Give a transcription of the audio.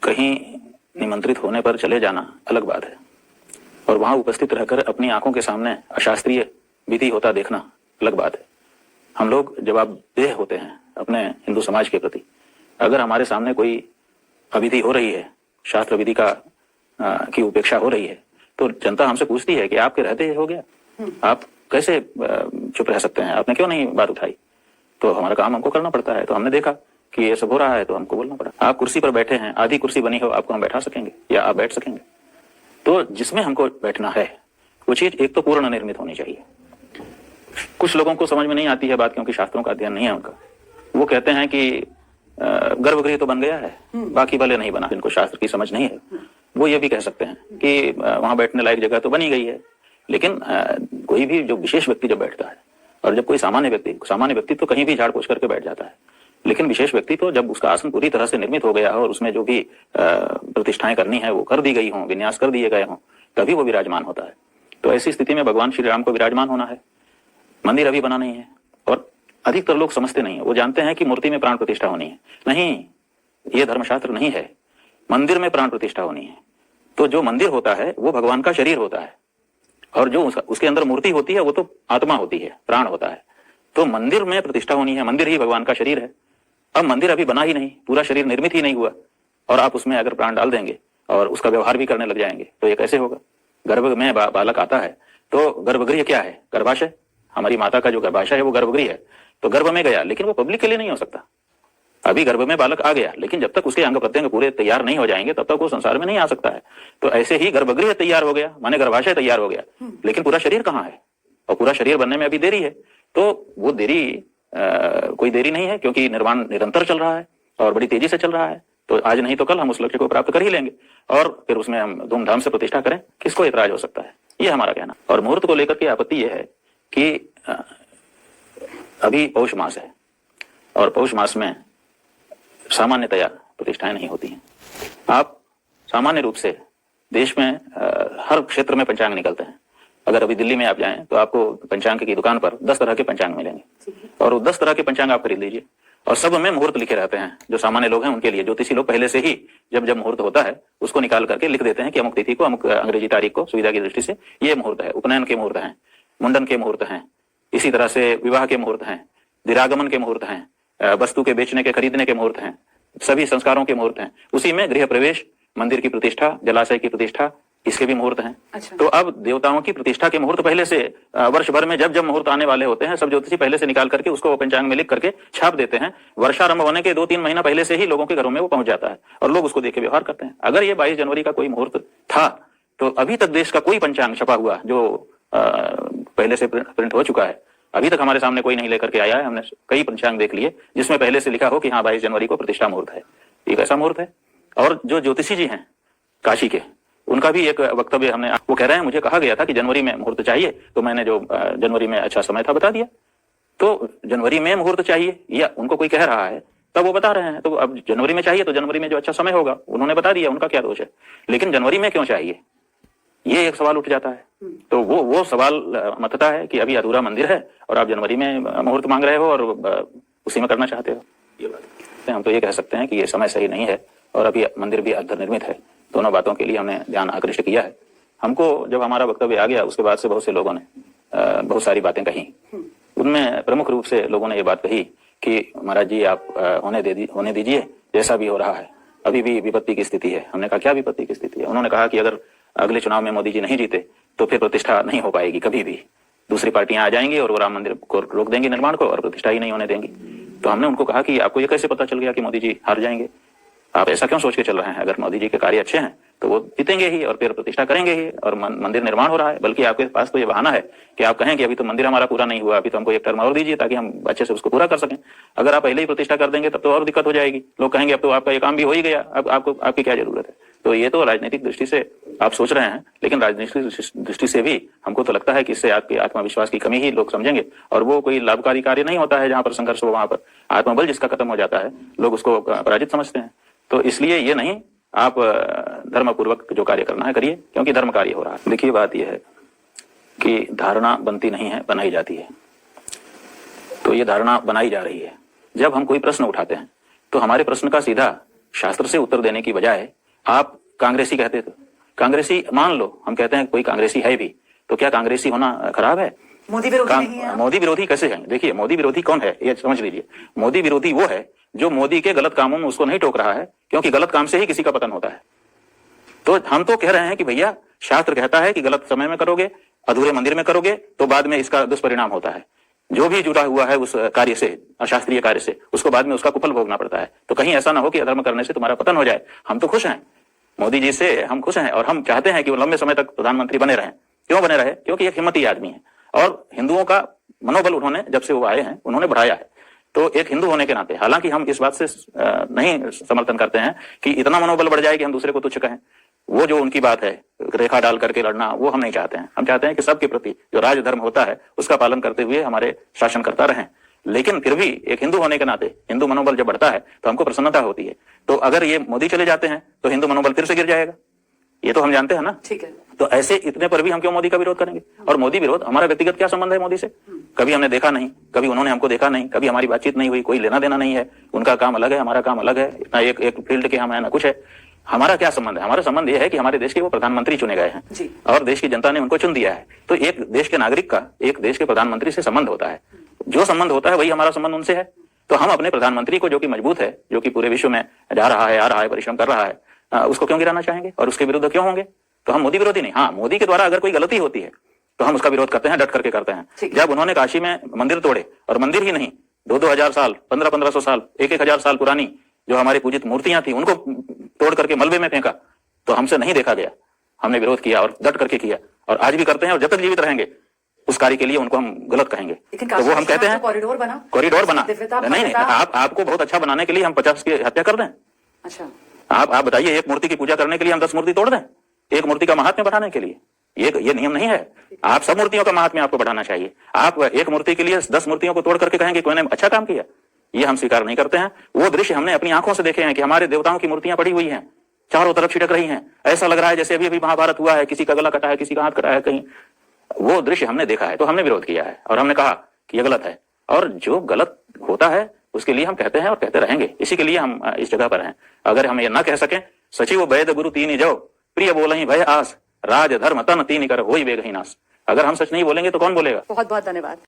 कहीं निमंत्रित होने पर चले जाना अलग बात है, और वहां उपस्थित रहकर अपनी आंखों के सामने अशास्त्रीय विधि होता देखना अलग बात है। हम लोग जवाबदेह होते हैं अपने हिंदू समाज के प्रति। अगर हमारे सामने कोई अविधि हो रही है, शास्त्र विधि की उपेक्षा हो रही है, तो जनता हमसे पूछती है कि आपके रहते हो गया, आप कैसे चुप रह सकते हैं, आपने क्यों नहीं बात उठाई? तो हमारा काम हमको करना पड़ता है। तो हमने देखा कि ये सब हो रहा है तो हमको बोलना पड़ा। आप कुर्सी पर बैठे हैं, आधी कुर्सी बनी हो, आपको हम बैठा सकेंगे या आप बैठ सकेंगे? तो जिसमें हमको बैठना है वो चीज एक तो पूर्ण निर्मित होनी चाहिए। कुछ लोगों को समझ में नहीं आती है बात, क्योंकि शास्त्रों का अध्ययन नहीं है उनका। वो कहते हैं कि गर्भगृह तो बन गया है, बाकी भले नहीं बना। जिनको शास्त्र की समझ नहीं है वो ये भी कह सकते हैं कि वहां बैठने लायक जगह तो बनी गई है, लेकिन कोई भी जो विशेष व्यक्ति जब बैठता है, और जब कोई सामान्य व्यक्ति तो कहीं भी झाड़ पोछ करके बैठ जाता है, लेकिन विशेष व्यक्ति तो जब उसका आसन पूरी तरह से निर्मित हो गया हो और उसमें जो भी प्रतिष्ठाएं करनी है वो कर दी गई हों, विन्यास कर दिए गए हों, तभी वो विराजमान होता है। तो ऐसी स्थिति में भगवान श्री राम को विराजमान होना है। मंदिर अभी बना नहीं है और अधिकतर लोग समझते नहीं है। वो जानते हैं कि मूर्ति में प्राण प्रतिष्ठा होनी है। नहीं, ये धर्मशास्त्र नहीं है। मंदिर में प्राण प्रतिष्ठा होनी है। तो जो मंदिर होता है वो भगवान का शरीर होता है, और जो उसके अंदर मूर्ति होती है वो तो आत्मा होती है, प्राण होता है। तो मंदिर में प्रतिष्ठा होनी है। मंदिर ही भगवान का शरीर है। अब मंदिर अभी बना ही नहीं, पूरा शरीर निर्मित ही नहीं हुआ, और आप उसमें अगर प्राण डाल देंगे और उसका व्यवहार भी करने लग जाएंगे तो ये कैसे होगा? गर्भ में बालक आता है तो गर्भगृह क्या है? गर्भाशय। हमारी माता का जो गर्भाशय है वो गर्भगृह है। तो गर्भ में गया, लेकिन वो पब्लिक के लिए नहीं हो सकता। अभी गर्भ में बालक आ गया, लेकिन जब तक उसके अंग प्रत्यंग पूरे तैयार नहीं हो जाएंगे तब तक वो संसार में नहीं आ सकता है। तो ऐसे ही गर्भगृह तैयार हो गया, माने गर्भाशय तैयार हो गया, लेकिन पूरा शरीर कहाँ है? और पूरा शरीर बनने में अभी देरी है। तो वो देरी कोई देरी नहीं है, क्योंकि निर्माण निरंतर चल रहा है और बड़ी तेजी से चल रहा है। तो आज नहीं तो कल हम उस लक्ष्य को प्राप्त कर ही लेंगे, और फिर उसमें हम धूमधाम से प्रतिष्ठा करें। किसको ऐतराज हो सकता है? ये हमारा कहना। और मुहूर्त को लेकर के आपत्ति यह है कि अभी पौष मास है, और पौष मास में सामान्यतया प्रतिष्ठाएं नहीं होती हैं। आप सामान्य रूप से देश में हर क्षेत्र में पंचांग निकलते हैं। अगर अभी दिल्ली में आप जाएं तो आपको पंचांग की दुकान पर 10 तरह के पंचांग मिलेंगे, और वो 10 तरह के पंचांग आप खरीद लीजिए, और सब में मुहूर्त लिखे रहते हैं। जो सामान्य लोग हैं उनके लिए ज्योतिषी लोग पहले से ही जब मुहूर्त होता है उसको निकाल करके लिख देते हैं कि अमुक तिथि को, अमुक अंग्रेजी तारीख को, सुविधा की दृष्टि से ये मुहूर्त है। उपनयन के मुहूर्त हैं, मुंडन के मुहूर्त हैं, इसी तरह से विवाह के मुहूर्त हैं, दिरागमन के मुहूर्त हैं, वस्तु के बेचने के खरीदने के मुहूर्त हैं, सभी संस्कारों के मुहूर्त हैं। उसी में गृह प्रवेश, मंदिर की प्रतिष्ठा, जलाशय की प्रतिष्ठा, इसके भी मुहूर्त हैं। अच्छा। तो अब देवताओं की प्रतिष्ठा के मुहूर्त पहले से वर्ष भर में जब मुहूर्त आने वाले होते हैं सब ज्योतिषी पहले से निकाल करके उसको पंचांग में लिख करके छाप देते हैं। वर्षारंभ होने के 2-3 महीना पहले से ही लोगों के घरों में वो पहुंच जाता है और लोग उसको देख के व्यवहार करते हैं। अगर ये 22 जनवरी का कोई मुहूर्त था तो अभी तक देश का कोई पंचांग छपा हुआ जो पहले से प्रिंट हो चुका है, अभी तक हमारे सामने कोई नहीं लेकर के आया है। हमने कई पंचांग देख लिए जिसमें पहले से लिखा हो कि हाँ 22 जनवरी को प्रतिष्ठा मुहूर्त है। एक ऐसा मुहूर्त है। और जो ज्योतिषी जी हैं काशी के, उनका भी एक वक्तव्य हमने, वो कह रहे हैं मुझे कहा गया था कि जनवरी में मुहूर्त चाहिए, तो मैंने जो जनवरी में अच्छा समय था बता दिया। तो जनवरी में मुहूर्त चाहिए या उनको कोई कह रहा है तब वो बता रहे हैं। तो अब जनवरी में चाहिए तो जनवरी में जो अच्छा समय होगा उन्होंने बता दिया, उनका क्या दोष है। लेकिन जनवरी में क्यों चाहिए, ये एक सवाल उठ जाता है। तो वो सवाल मतता है कि अभी अधूरा मंदिर है और आप जनवरी में मुहूर्त मांग रहे हो और उसी में करना चाहते हो। ये बात हम तो ये कह सकते हैं कि ये समय सही नहीं है और अभी मंदिर भी अर्धनिर्मित है। दोनों बातों के लिए हमने ध्यान आकृष्ट किया है। हमको जब हमारा वक्तव्य आ गया उसके बाद से बहुत से लोगों ने बहुत सारी बातें कही। उनमें प्रमुख रूप से लोगों ने ये बात कही कि महाराज जी आप होने दीजिए, जैसा भी हो रहा है अभी भी विपत्ति की स्थिति है। हमने कहा क्या विपत्ति की स्थिति है? उन्होंने कहा कि अगर अगले चुनाव में मोदी जी नहीं जीते तो फिर प्रतिष्ठा नहीं हो पाएगी कभी भी। दूसरी पार्टियां आ जाएंगी और वो राम मंदिर को रोक देंगी निर्माण को और प्रतिष्ठा ही नहीं होने देंगी। तो हमने उनको कहा कि आपको ये कैसे पता चल गया कि मोदी जी हार जाएंगे? आप ऐसा क्यों सोच के चल रहे हैं? अगर मोदी जी के कार्य अच्छे हैं तो वो जीतेंगे ही और फिर प्रतिष्ठा करेंगे ही और मंदिर निर्माण हो रहा है। बल्कि आपके पास तो ये बहाना है कि आप कहें कि अभी तो मंदिर हमारा पूरा नहीं हुआ, अभी तो हमको एक टर्म और दीजिए ताकि हम अच्छे से उसको पूरा कर सकें। अगर आप पहले ही प्रतिष्ठा कर देंगे तब तो और दिक्कत हो जाएगी। लोग कहेंगे अब तो आपका ये काम भी हो ही गया, अब आपकी क्या जरूरत है? तो ये तो राजनीतिक दृष्टि से आप सोच रहे हैं, लेकिन राजनीतिक दृष्टि से भी हमको तो लगता है कि इससे आपके आत्मविश्वास की कमी ही लोग समझेंगे और वो कोई लाभकारी कार्य नहीं होता है। जहां पर संघर्ष हो वहां पर आत्मबल जिसका खत्म हो जाता है लोग उसको पराजित समझते हैं। तो इसलिए ये नहीं, आप धर्म पूर्वक जो कार्य करना है करिए, क्योंकि धर्म कार्य हो रहा है। देखिए बात यह है कि धारणा बनती नहीं है, बनाई जाती है। तो ये धारणा बनाई जा रही है। जब हम कोई प्रश्न उठाते हैं तो हमारे प्रश्न का सीधा शास्त्र से उत्तर देने की बजाय आप कांग्रेसी कहते थे। कांग्रेसी मान लो, हम कहते हैं कोई कांग्रेसी है भी, तो क्या कांग्रेसी होना खराब है? मोदी विरोधी नहीं है? मोदी विरोधी कैसे हैं? देखिए, मोदी विरोधी कौन है ये समझ लीजिए। मोदी विरोधी वो है जो मोदी के गलत कामों में उसको नहीं टोक रहा है, क्योंकि गलत काम से ही किसी का पतन होता है। तो हम तो कह रहे हैं कि भैया, शास्त्र कहता है कि गलत समय में करोगे, अधूरे मंदिर में करोगे तो बाद में इसका दुष्परिणाम होता है। जो भी जुड़ा हुआ है उस कार्य से, अशास्त्रीय कार्य से, उसको बाद में उसका कुफल भोगना पड़ता है। तो कहीं ऐसा ना हो कि अधर्म करने से तुम्हारा पतन हो जाए। हम तो खुश हैं, मोदी जी से हम खुश हैं, और हम चाहते हैं कि वो लंबे समय तक प्रधानमंत्री बने रहें। क्यों बने रहे? क्योंकि एक हिम्मती आदमी है, और हिंदुओं का मनोबल उन्होंने, जब से वो आए हैं, उन्होंने बढ़ाया है। तो एक हिंदू होने के नाते, हालांकि हम इस बात से नहीं समर्थन करते हैं कि इतना मनोबल बढ़ जाए कि हम दूसरे को तुच्छ कहें। वो जो उनकी बात है, रेखा डाल करके लड़ना, वो हम नहीं चाहते हैं। हम चाहते हैं कि सबके प्रति जो राजधर्म होता है उसका पालन करते हुए हमारे शासन करता रहें। लेकिन फिर भी एक हिंदू होने के नाते हिंदू मनोबल जब बढ़ता है तो हमको प्रसन्नता होती है। तो अगर ये मोदी चले जाते हैं तो हिंदू मनोबल फिर से गिर जाएगा, ये तो हम जानते हैं ना। ठीक है। तो ऐसे इतने पर भी हम क्यों मोदी का विरोध करेंगे? और मोदी विरोध, हमारा व्यक्तिगत क्या संबंध है मोदी से? कभी हमने देखा नहीं, कभी उन्होंने हमको देखा नहीं, कभी हमारी बातचीत नहीं हुई, कोई लेना देना नहीं है। उनका काम अलग है, हमारा काम अलग है, इतना एक फील्ड के हम है ना कुछ है। हमारा क्या संबंध है? हमारा संबंध यह है कि हमारे देश के वो प्रधानमंत्री चुने गए हैं और देश की जनता ने उनको चुन दिया है। तो एक देश के नागरिक का एक देश के प्रधानमंत्री से संबंध होता है, जो संबंध होता है वही हमारा संबंध उनसे है। तो हम अपने प्रधानमंत्री को, जो कि मजबूत है, जो कि पूरे विश्व में जा रहा है, आ रहा है, परिश्रम कर रहा है, उसको क्यों गिराना चाहेंगे और उसके विरुद्ध क्यों होंगे? तो हम मोदी विरोधी नहीं। हाँ, मोदी के द्वारा अगर कोई गलती होती है तो हम उसका विरोध करते हैं, डट करके करते हैं। जब उन्होंने काशी में मंदिर तोड़े, और मंदिर ही नहीं, 2-2 हजार साल, 1500-1500 साल, 1-1 हजार साल पुरानी जो हमारी पूजित मूर्तियां थी, उनको तोड़ करके मलबे में फेंका, तो हमसे नहीं देखा गया। हमने विरोध किया और डट करके किया, और आज भी करते हैं, और जब तक जीवित रहेंगे उस कार्य के लिए उनको हम गलत कहेंगे। तो वो हम कहते हैं कॉरिडोर बना नहीं, आपको बहुत अच्छा बनाने के लिए हम 50 की हत्या कर दें? अच्छा, आप बताइए, एक मूर्ति की पूजा करने के लिए हम 10 मूर्ति तोड़ दें? एक मूर्ति का महात्म्य बढ़ाने के लिए? ये नियम नहीं है। आप सब मूर्तियों का महात्म्य आपको बढ़ाना चाहिए। आप एक मूर्ति के लिए 10 मूर्तियों को तोड़ करके कहेंगे कोई ने अच्छा काम किया, ये हम स्वीकार नहीं करते हैं। वो दृश्य हमने अपनी आंखों से देखे हैं कि हमारे देवताओं की मूर्तियां पड़ी हुई हैं, चारों तरफ छिटक रही हैं। ऐसा लग रहा है जैसे अभी अभी महाभारत हुआ है, किसी का गला कटा है, किसी का हाथ कटा है कहीं। वो दृश्य हमने देखा है, तो हमने विरोध किया है और हमने कहा कि ये गलत है। और जो गलत होता है उसके लिए हम कहते हैं और कहते रहेंगे। इसी के लिए हम इस जगह पर हैं। अगर हम ये ना कह सकें, सचिव वैद गुरु तीन जो प्रिय बोलहि भय आस, राज धर्म तन तीन कर होई बेगहि नास। अगर हम सच नहीं बोलेंगे तो कौन बोलेगा? बहुत बहुत धन्यवाद।